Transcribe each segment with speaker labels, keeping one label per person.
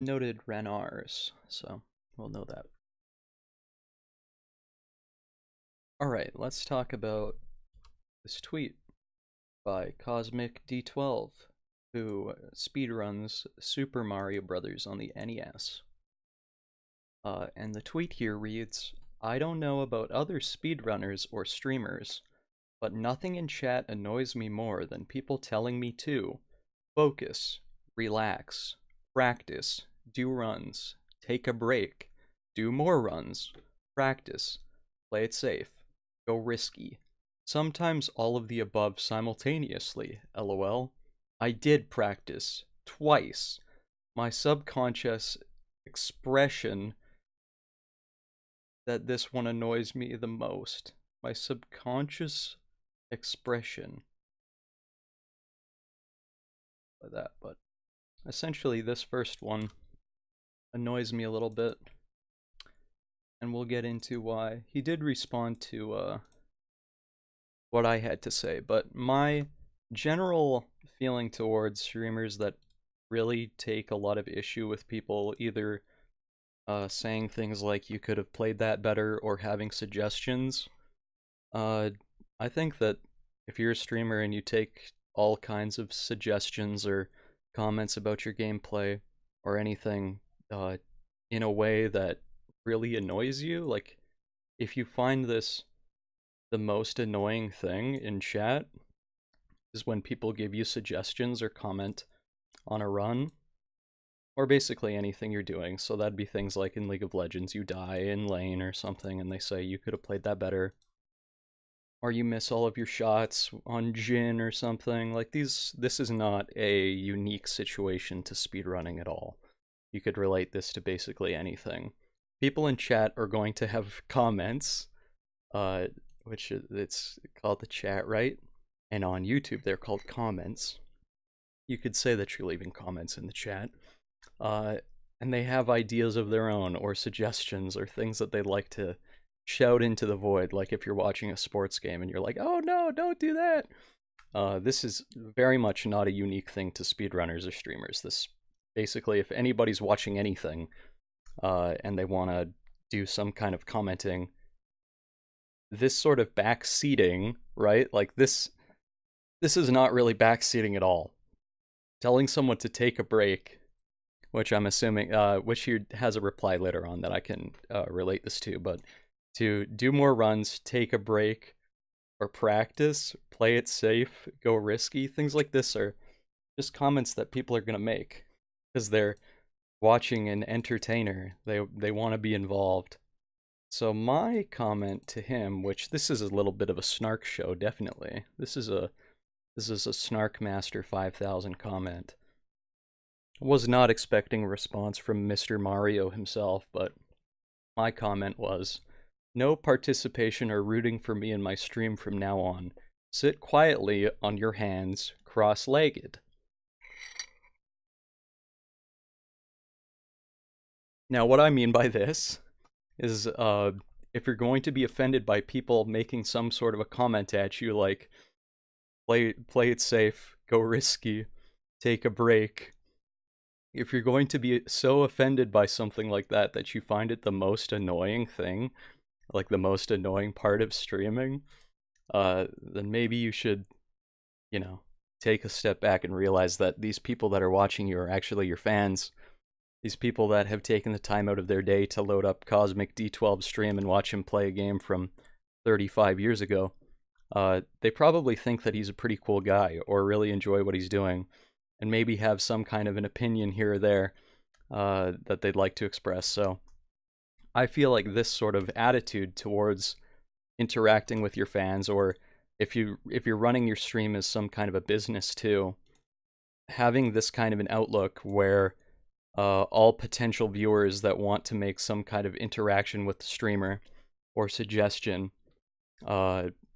Speaker 1: noted Renars, so we'll know that. Alright, let's talk about this tweet by Kosmicd12, who speedruns Super Mario Bros. On the NES. And the tweet here reads, I don't know about other speedrunners or streamers, but nothing in chat annoys me more than people telling me to focus, relax, practice, do runs, take a break, do more runs, practice, play it safe, go risky. Sometimes all of the above simultaneously, lol. I did practice twice. My subconscious expression that this one annoys me the most. My subconscious expression by that, but essentially this first one annoys me a little bit, and we'll get into why. He did respond to what I had to say, but my general feeling towards streamers that really take a lot of issue with people either saying things like you could have played that better or having suggestions. I think that if you're a streamer and you take all kinds of suggestions or comments about your gameplay or anything in a way that really annoys you, like if you find this the most annoying thing in chat is when people give you suggestions or comment on a run, or basically anything you're doing. So that'd be things like in League of Legends, you die in lane or something, and they say you could have played that better. Or you miss all of your shots on Jin or something. Like this is not a unique situation to speedrunning at all. You could relate this to basically anything. People in chat are going to have comments, which it's called the chat, right? And on YouTube, they're called comments. You could say that you're leaving comments in the chat. And they have ideas of their own or suggestions or things that they'd like to shout into the void, like if you're watching a sports game and you're like, oh no, don't do that. This is very much not a unique thing to speedrunners or streamers. This basically, if anybody's watching anything and they want to do some kind of commenting, this sort of backseating, right? Like this is not really backseating at all. Telling someone to take a break, which I'm assuming, which he has a reply later on that I can relate this to, but to do more runs, take a break, or practice, play it safe, go risky, things like this are just comments that people are going to make because they're watching an entertainer. They want to be involved. So my comment to him, which this is a little bit of a snark show, definitely. This is a Snark Master 5000 comment. Was not expecting a response from Mr. Mario himself, but my comment was, no participation or rooting for me in my stream from now on. Sit quietly on your hands, cross-legged. Now, what I mean by this is, if you're going to be offended by people making some sort of a comment at you, like, play it safe, go risky, take a break, if you're going to be so offended by something like that that you find it the most annoying thing, like the most annoying part of streaming, then maybe you should, take a step back and realize that these people that are watching you are actually your fans. These people that have taken the time out of their day to load up Kosmicd12 stream and watch him play a game from 35 years ago, they probably think that he's a pretty cool guy or really enjoy what he's doing, and maybe have some kind of an opinion here or there that they'd like to express. So I feel like this sort of attitude towards interacting with your fans, or if you're running your stream as some kind of a business too, having this kind of an outlook where all potential viewers that want to make some kind of interaction with the streamer or suggestion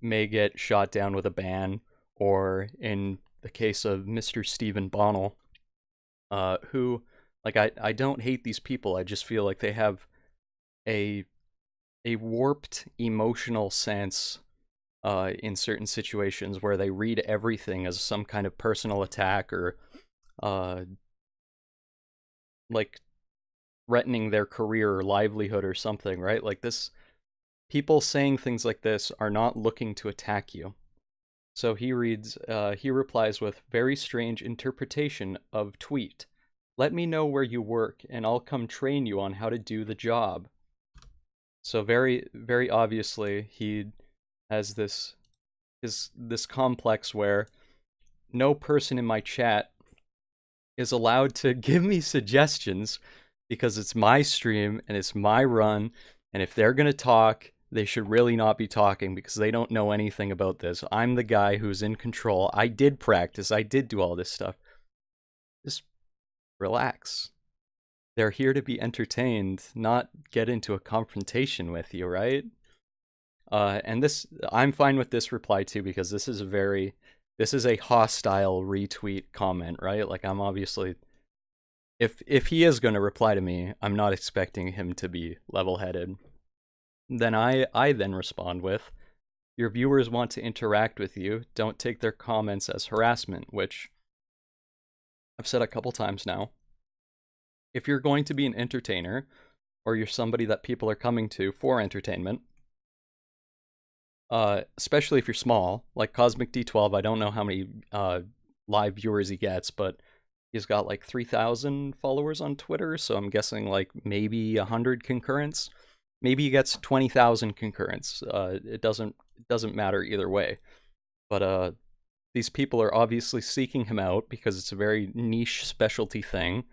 Speaker 1: may get shot down with a ban, or in the case of Mr. Stephen Bonnell, who, like, I don't hate these people. I just feel like they have a warped emotional sense in certain situations where they read everything as some kind of personal attack, or like threatening their career or livelihood or something, right? Like this, people saying things like this are not looking to attack you. So he replies with, very strange interpretation of tweet. Let me know where you work and I'll come train you on how to do the job. So very, very obviously he has this complex where no person in my chat is allowed to give me suggestions because it's my stream and it's my run, and if they're going to talk, they should really not be talking because they don't know anything about this. I'm the guy who's in control. I did practice. I did do all this stuff. Just relax. They're here to be entertained, not get into a confrontation with you, right? And this, I'm fine with this reply too because this is a hostile retweet comment, right? Like I'm obviously, if he is going to reply to me, I'm not expecting him to be level-headed. Then I then respond with, your viewers want to interact with you. Don't take their comments as harassment, which I've said a couple times now. If you're going to be an entertainer, or you're somebody that people are coming to for entertainment, especially if you're small, like Kosmicd12, I don't know how many live viewers he gets, but he's got like 3,000 followers on Twitter, so I'm guessing like maybe 100 concurrents. Maybe he gets 20,000 concurrents. It doesn't matter either way. But these people are obviously seeking him out because it's a very niche specialty thing.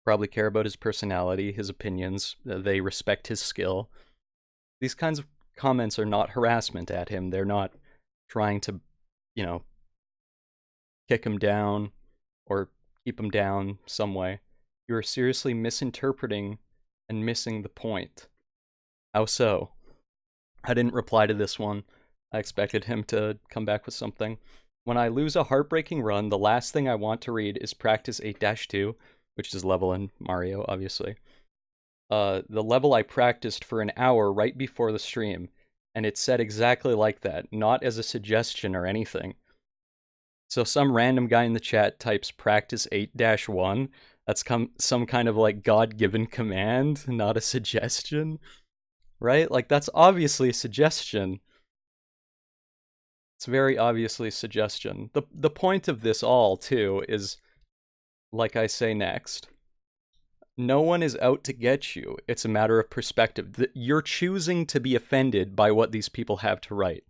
Speaker 1: Probably care about his personality, his opinions. They respect his skill. These kinds of comments are not harassment at him. They're not trying to, kick him down or keep him down some way. You are seriously misinterpreting and missing the point. How so? I didn't reply to this one. I expected him to come back with something. When I lose a heartbreaking run, the last thing I want to read is practice 8-2, which is level in Mario, obviously. The level I practiced for an hour right before the stream, and it said exactly like that, not as a suggestion or anything. So some random guy in the chat types practice 8-1. That's some kind of like God-given command, not a suggestion. Right? Like, that's obviously a suggestion. It's very obviously a suggestion. The point of this all, too, is, like I say next, no one is out to get you. It's a matter of perspective. You're choosing to be offended by what these people have to write.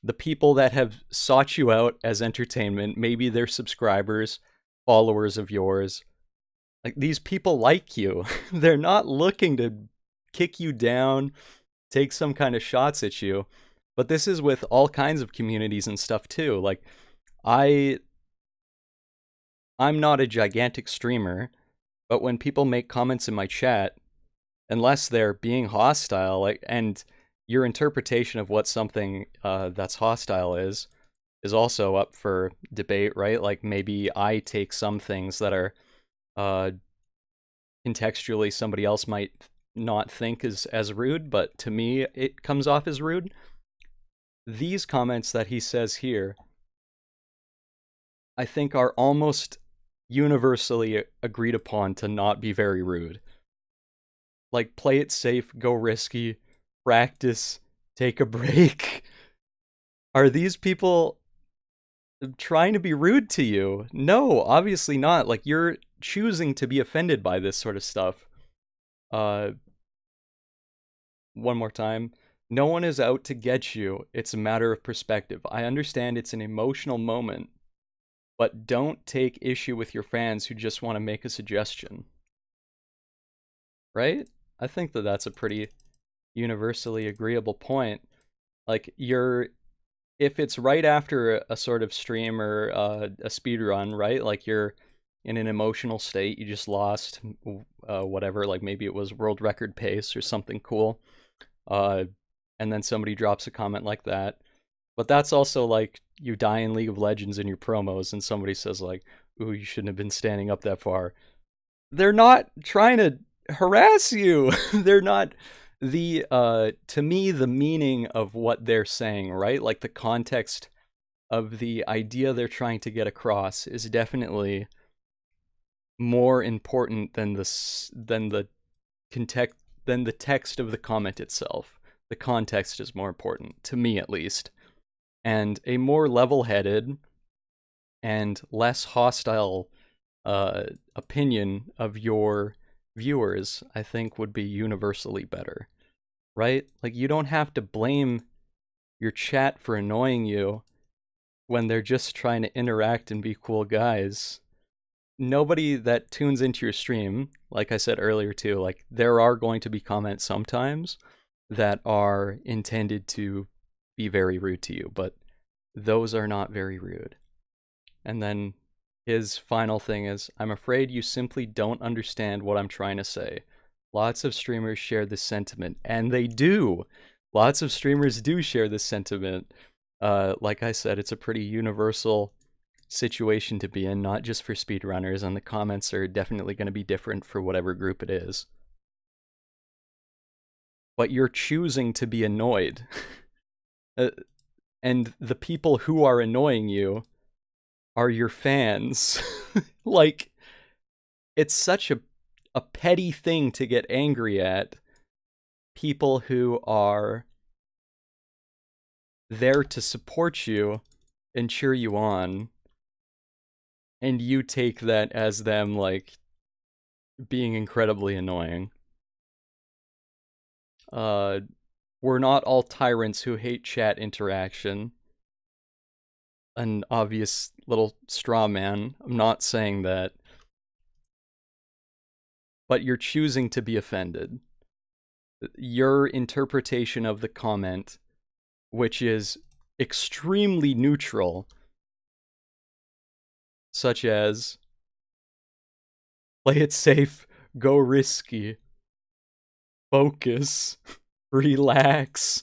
Speaker 1: The people that have sought you out as entertainment, maybe they're subscribers, followers of yours. Like, these people like you. They're not looking to kick you down, take some kind of shots at you. But this is with all kinds of communities and stuff too. Like, I'm not a gigantic streamer, but when people make comments in my chat, unless they're being hostile, like, and your interpretation of what something that's hostile is also up for debate, right? Like, maybe I take some things that are contextually somebody else might not think is as rude, but to me it comes off as rude. These comments that he says here, I think, are almost universally agreed upon to not be very rude. Like, play it safe, go risky, practice, take a break. Are these people trying to be rude to you? No, obviously not. Like, you're choosing to be offended by this sort of stuff. One more time. No one is out to get you. It's a matter of perspective. I understand it's an emotional moment, but don't take issue with your fans who just want to make a suggestion. Right? I think that that's a pretty universally agreeable point. Like, if it's right after a sort of stream or a speed run, right? Like, you're in an emotional state, you just lost whatever, like maybe it was world record pace or something cool. And then somebody drops a comment like that. But that's also like you die in League of Legends in your promos and somebody says like, ooh, you shouldn't have been standing up that far. They're not trying to harass you. They're not to me, the meaning of what they're saying, right? Like, the context of the idea they're trying to get across is definitely more important than the than the text of the comment itself. The context is more important, to me at least. And a more level-headed and less hostile opinion of your viewers, I think, would be universally better, right? Like, you don't have to blame your chat for annoying you when they're just trying to interact and be cool guys. Nobody that tunes into your stream, like I said earlier too, like, there are going to be comments sometimes that are intended to be very rude to you, but those are not very rude. And then his final thing is, I'm afraid you simply don't understand what I'm trying to say. Lots of streamers share this sentiment, and they do. Lots of streamers do share this sentiment. Like I said, it's a pretty universal situation to be in, not just for speedrunners, and the comments are definitely going to be different for whatever group it is. But you're choosing to be annoyed. And the people who are annoying you are your fans. Like, it's such a petty thing to get angry at people who are there to support you and cheer you on, and you take that as them, like, being incredibly annoying. We're not all tyrants who hate chat interaction. An obvious little straw man. I'm not saying that. But you're choosing to be offended. Your interpretation of the comment, which is extremely neutral, such as, play it safe, go risky, focus, relax.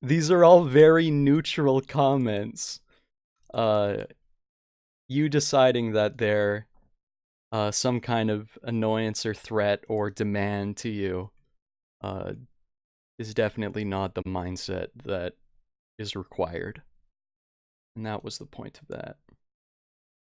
Speaker 1: These are all very neutral comments. You deciding that they're some kind of annoyance or threat or demand to you is definitely not the mindset that is required. And that was the point of that.